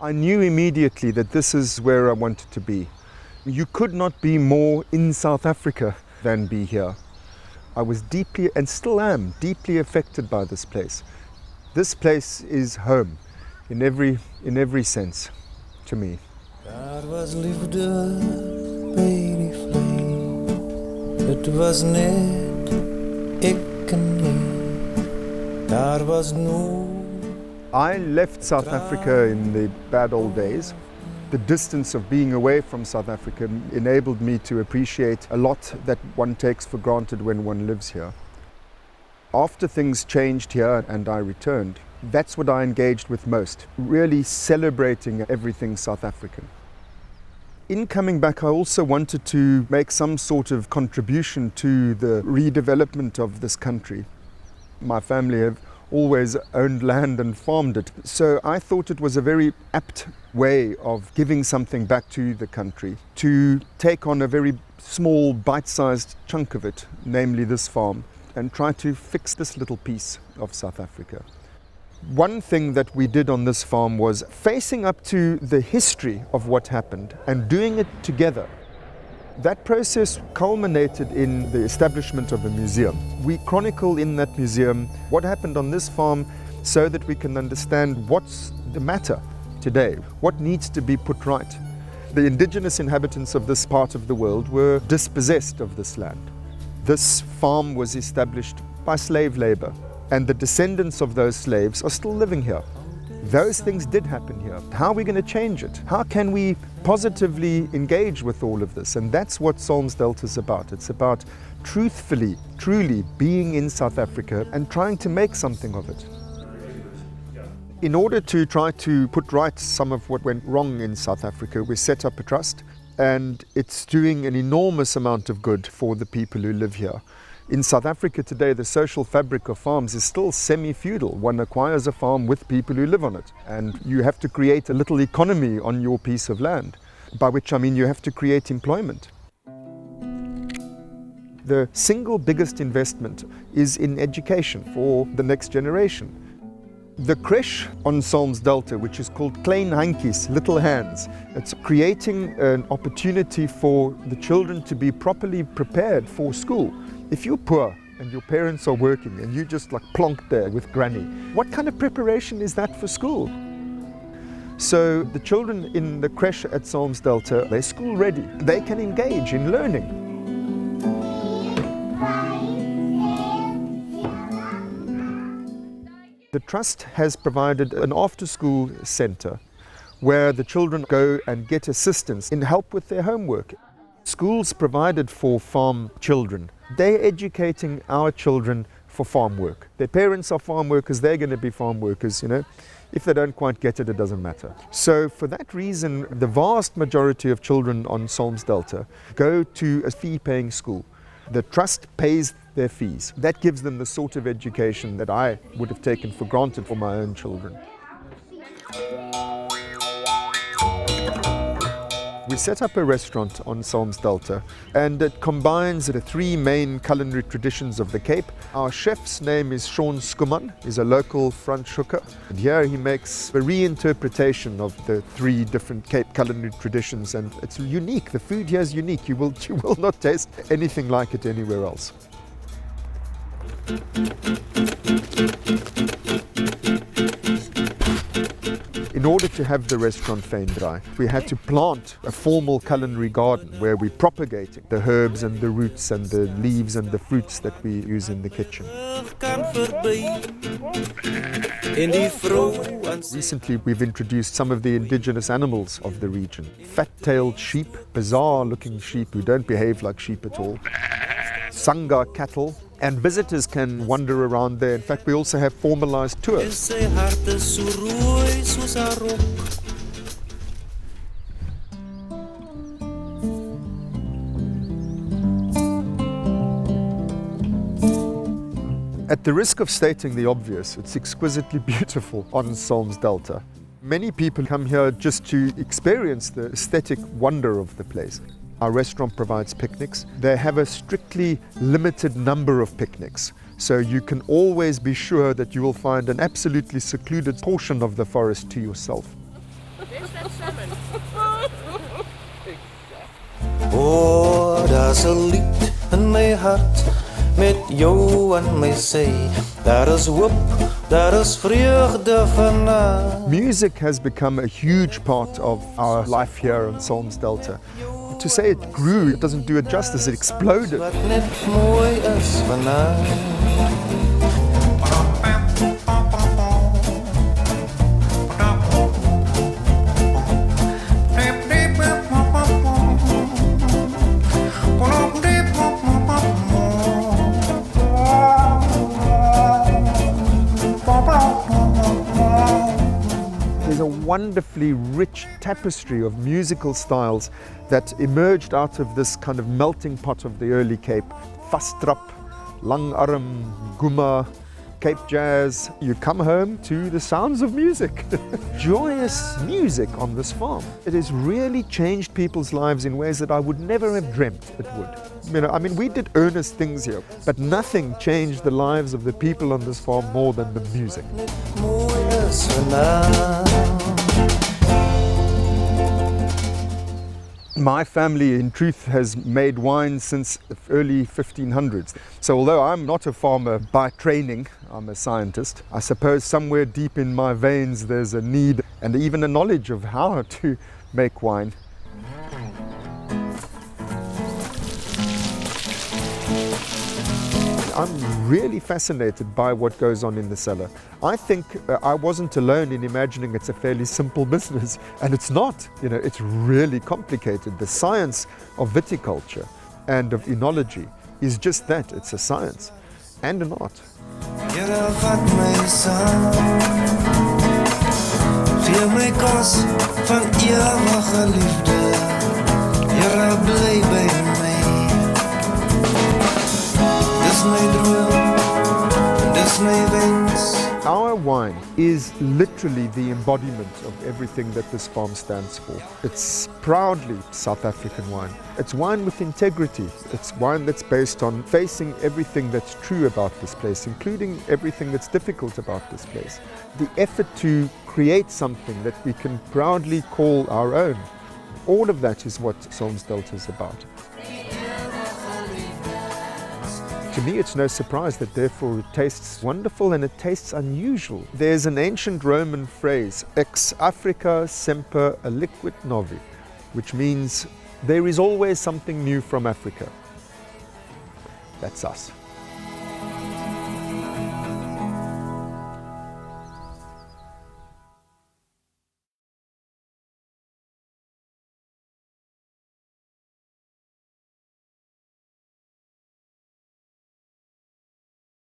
I knew immediately that this is where I wanted to be. You could not be more in South Africa than be here. I was deeply, and still am, deeply affected by this place. This place is home in every sense to me. Daar was liefde by die vlei. Dit was net ek en jy. Daar was no. I left South Africa in the bad old days. The distance of being away from South Africa enabled me to appreciate a lot that one takes for granted when one lives here. After things changed here and I returned, that's what I engaged with most, really celebrating everything South African. In coming back, I also wanted to make some sort of contribution to the redevelopment of this country. My family have always owned land and farmed it. So I thought it was a very apt way of giving something back to the country, to take on a very small bite-sized chunk of it, namely this farm, and try to fix this little piece of South Africa. One thing that we did on this farm was facing up to the history of what happened and doing it together. That process culminated in the establishment of a museum. We chronicle in that museum what happened on this farm so that we can understand what's the matter today, what needs to be put right. The indigenous inhabitants of this part of the world were dispossessed of this land. This farm was established by slave labor, and the descendants of those slaves are still living here. Those things did happen here. How are we going to change it? How can we positively engage with all of this? And that's what Solms-Delta is about. It's about truthfully, truly being in South Africa and trying to make something of it. In order to try to put right some of what went wrong in South Africa, we set up a trust, and it's doing an enormous amount of good for the people who live here. In South Africa today, the social fabric of farms is still semi-feudal. One acquires a farm with people who live on it, and you have to create a little economy on your piece of land, by which I mean you have to create employment. The single biggest investment is in education for the next generation. The creche on Solms-Delta, which is called Klein Handjies, Little Hands, it's creating an opportunity for the children to be properly prepared for school. If you're poor and your parents are working and you just like plonked there with granny, what kind of preparation is that for school? So the children in the creche at Solms-Delta, they're school ready. They can engage in learning. The Trust has provided an after-school centre where the children go and get assistance in help with their homework. Schools provided for farm children. They're educating our children for farm work. Their parents are farm workers, they're going to be farm workers, you know. If they don't quite get it, it doesn't matter. So for that reason, the vast majority of children on Solms-Delta go to a fee-paying school. The Trust pays their fees. That gives them the sort of education that I would have taken for granted for my own children. We set up a restaurant on Solms-Delta, and it combines the three main culinary traditions of the Cape. Our chef's name is Sean Skuman, he's a local Franschhoeker. And here he makes a reinterpretation of the three different Cape culinary traditions, and it's unique. The food here is unique. You will not taste anything like it anywhere else. In order to have the restaurant Fendrai, we had to plant a formal culinary garden where we're propagating the herbs and the roots and the leaves and the fruits that we use in the kitchen. Recently, we've introduced some of the indigenous animals of the region. Fat-tailed sheep, bizarre-looking sheep who don't behave like sheep at all. Sangha cattle, and visitors can wander around there. In fact, we also have formalized tours. At the risk of stating the obvious, it's exquisitely beautiful on Solms-Delta. Many people come here just to experience the aesthetic wonder of the place. Our restaurant provides picnics. They have a strictly limited number of picnics, so you can always be sure that you will find an absolutely secluded portion of the forest to yourself. Oh, daar's 'n lied in my hart met jou aan my sy. Daar is hoop, daar is vreugde vanaand. Music has become a huge part of our life here in Solms-Delta. To say it grew, it doesn't do it justice, it exploded. Wat net mooi is vanaand. There's a wonderfully rich tapestry of musical styles that emerged out of this kind of melting pot of the early Cape. Vastrap, Langarm, Guma, Cape Jazz. You come home to the sounds of music. Joyous music on this farm. It has really changed people's lives in ways that I would never have dreamt it would. You know, I mean, we did earnest things here, but nothing changed the lives of the people on this farm more than the music. My family, in truth, has made wine since the early 1500s. So although I'm not a farmer by training, I'm a scientist, I suppose somewhere deep in my veins there's a need and even a knowledge of how to make wine. I'm really fascinated by what goes on in the cellar. I think I wasn't alone in imagining it's a fairly simple business, and it's not. You know, it's really complicated. The science of viticulture and of enology is just that. It's a science and an art. Our wine is literally the embodiment of everything that this farm stands for. It's proudly South African wine. It's wine with integrity. It's wine that's based on facing everything that's true about this place, including everything that's difficult about this place. The effort to create something that we can proudly call our own. All of that is what Solms-Delta is about. To me, it's no surprise that therefore it tastes wonderful and it tastes unusual. There's an ancient Roman phrase, ex Africa semper aliquid novi, which means there is always something new from Africa. That's us.